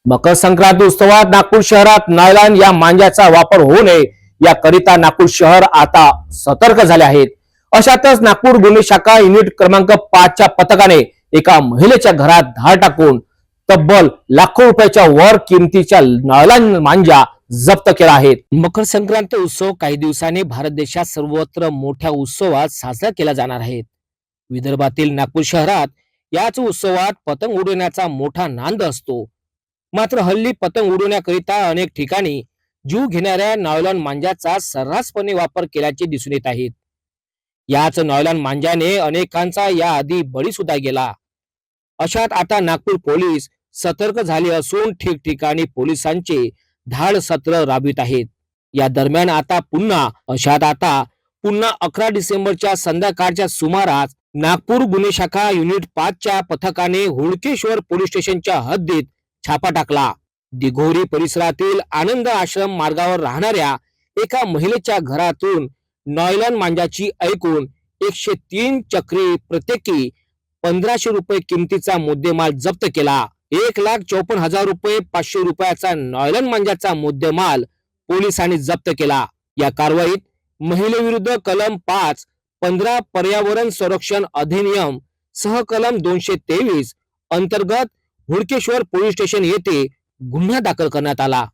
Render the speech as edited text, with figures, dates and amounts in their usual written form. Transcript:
मकर संक्रांती उत्सवात नागपूर शहरात नायलॉन या मांजाचा वापर होऊ नये याकरिता नागपूर शहर आता सतर्क झाले आहेत। अशातच नागपूर गुन्हे शाखा युनिट क्रमांक 5 च्या पथकाने एका महिलेच्या घरात धाड टाकून तब्बल लाखो रुपयाच्या वर किमतीच्या नायलॉन मांजा जप्त केला आहे। मकर संक्रांती उत्सव काही दिवसांनी भारत देशात सर्वत्र मोठ्या उत्सवात साजरा केला जाणार आहे। विदर्भातील नागपूर शहरात याच उत्सवात पतंग उडवण्याचा मोठा नांद असतो। मात्र हल्ली पतंग उडवण्याकरिता अनेक ठिकाणी जीव घेणाऱ्या नायलॉन मांजाचा सर्रासपणे वापर केल्याचे दिसून येत आहेत। याच नायलॉन मांजाने अनेकांचा याआधी बळी सुद्धा गेला। अशात आता नागपूर पोलीस सतर्क झाले असून ठिकठिकाणी पोलिसांचे धाड सत्र राबवित आहेत। या दरम्यान आता पुन्हा 11 डिसेंबरच्या संध्याकाळच्या सुमारास नागपूर गुन्हे शाखा युनिट 5 च्या पथकाने हुडकेश्वर पोलीस स्टेशनच्या हद्दीत छापा टाकला। दिघोरी परिसरातील आनंद आश्रम मार्गावर राहणाऱ्या एका महिलेच्या घरातून नायलॉन मांजाची ऐकून 103 चक्री प्रत्येकी 1500 रुपये किमतीचा मुद्देमाल जप्त केला। 1,54,000 रुपये 500 रुपयाचा नायलॉन मांजाचा मुद्देमाल पोलिसांनी जप्त केला। या कारवाईत महिलेविरुद्ध कलम 5(15) पर्यावरण संरक्षण अधिनियम सह कलम 223 अंतर्गत हुडकेश्वर पोलीस स्टेशन येथे गुन्हा दाखल करण्यात आला।